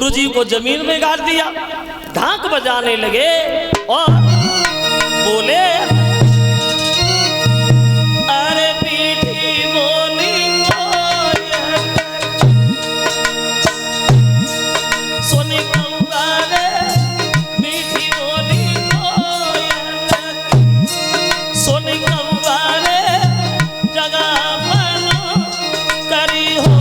गुरुजी को जमीन में गाड़ दिया। ढाक बजाने लगे और बोले अरे मीठी बोली सोनी कौआ रे मीठी बोली सोनी कौआ रे जगह मन करी हो।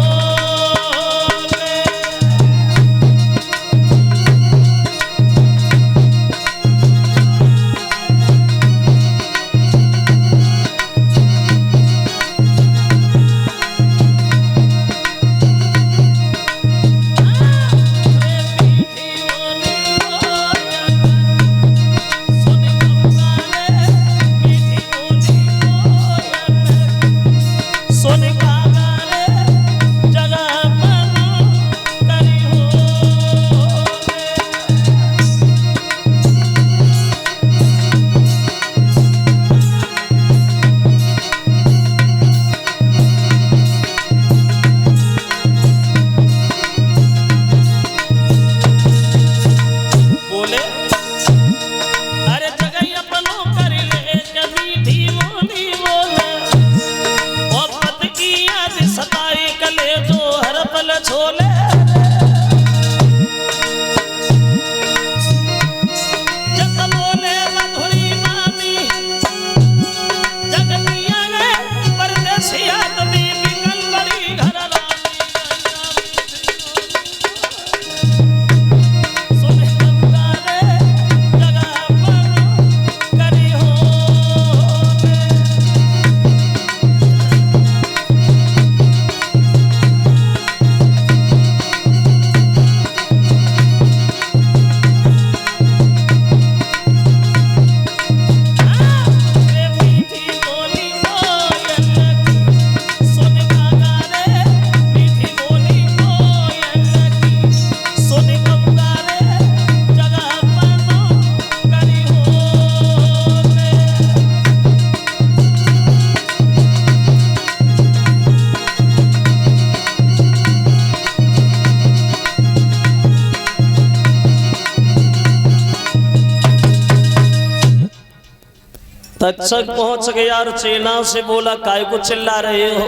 तक्षक पहुंच गया और चेला से बोला काय को चिल्ला रहे हो?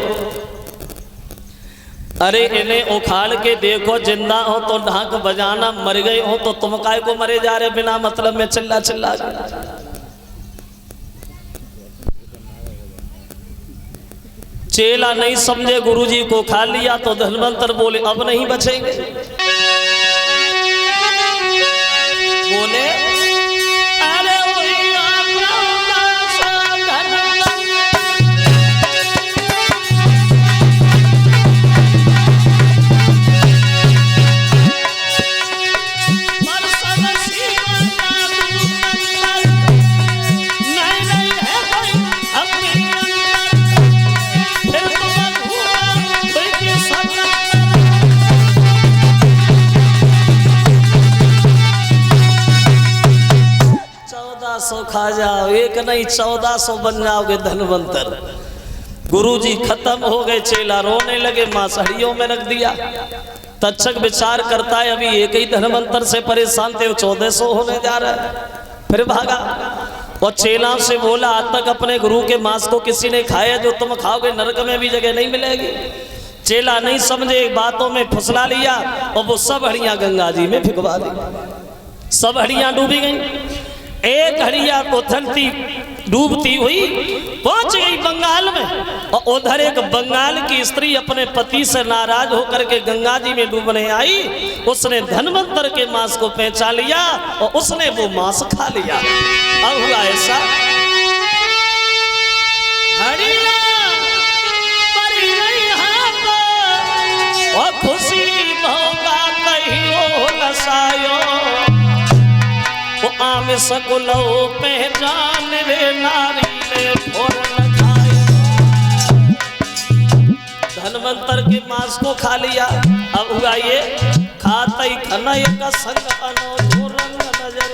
अरे इन्हें उखाड़ के देखो, जिंदा हो तो ढाक बजाना, मर गए हो तो तुम काय को मरे जा रहे बिना मतलब में चिल्ला चिल्ला। चेला नहीं समझे, गुरुजी को खा लिया तो धन्वंतर बोले अब नहीं बचेंगे। बोले खा जाओ, एक नहीं 1400 बन जाओगे धनवंतर। गुरुजी खत्म हो गए, चेला रोने लगे, मां सड़ियों में रख दिया। तक्षक विचार करता है अभी एक ही धनवंतर से परेशान थे, 1400 होने जा रहा है। फिर भागा और चेला से बोला आज तक अपने गुरु के मांस को किसी ने खाया, जो तुम खाओगे नरक में भी जगह नहीं मिलेगी। चेला नहीं समझे, बातों में फुसला लिया और वो सब हड़ियां गंगा जी में भिगवा दी। सब हड़ियां डूबी गई। एक हड़िया को थलती डूबती हुई पहुंच गई बंगाल में, और उधर एक बंगाल की स्त्री अपने पति से नाराज होकर के गंगा जी में डूबने आई। उसने धनवंतर के मांस को पहचान लिया और उसने वो मांस खा लिया। अब हुआ ऐसा, हड़िया परी गई हाथ और खुशी भोगा कहियो लसायो, आम सकुलो पहचान रे नारी ने फोरन खाए। धनवंतर के मांस को खा लिया। अब हुआ ये खाते ही खनय का संग अनो रंग नजर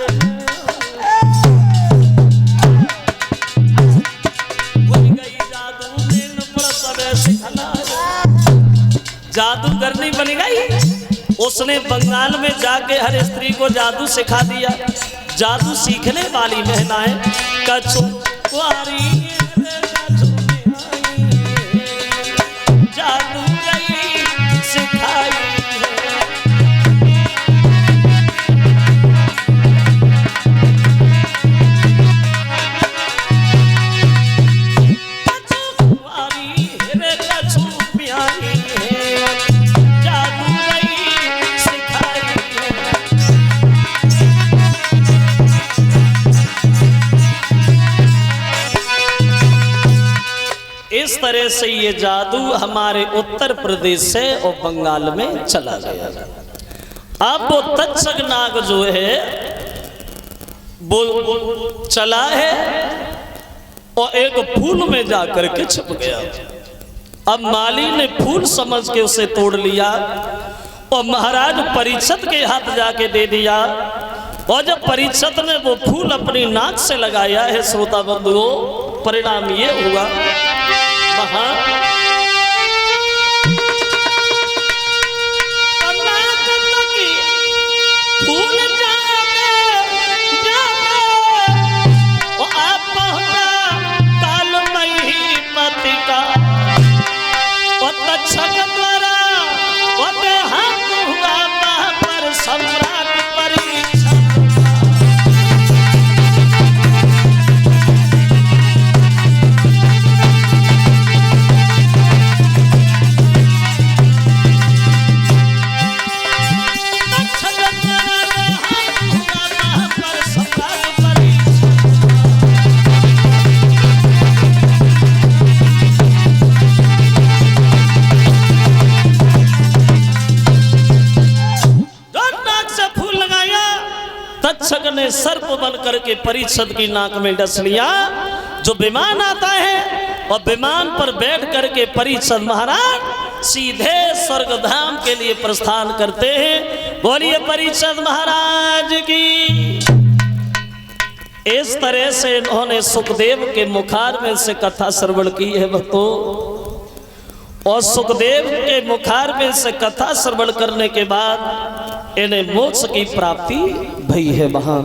भूल गई जादू में प्रसव सिखना। जादूगरनी बन गई, उसने बंगाल में जाके हर स्त्री को जादू सिखा दिया। जादू सीखने वाली महिलाएं कछुआरी जादू गई सिखाई इस तरह से ये जादू हमारे उत्तर प्रदेश से और बंगाल में चला गया। अब वो तक्षक नाग जो है वो चला है और एक फूल में जाकर के छिप गया। अब माली ने फूल समझ के उसे तोड़ लिया और महाराज परीक्षित के हाथ जाके दे दिया। और जब परीक्षित ने वो फूल अपनी नाक से लगाया है श्रोता बंधुओं, परिणाम ये हुआ फूल काल मही पति का तक्षक द्वारा हाथ हुआ पर सम्राट परीक्षित। तक्षक ने सर्प बन करके परीक्षित की नाक में डस लिया। जो विमान आता है और विमान पर बैठ करके परीक्षित महाराज सीधे स्वर्गधाम के लिए प्रस्थान करते हैं। बोलिए परीक्षित महाराज की। इस तरह से इन्होंने सुखदेव के मुखार में से कथा श्रवण की है भक्तों। और सुखदेव के मुखार में से कथा श्रवण करने के बाद इन्हें मोक्ष की प्राप्ति भई है वहां।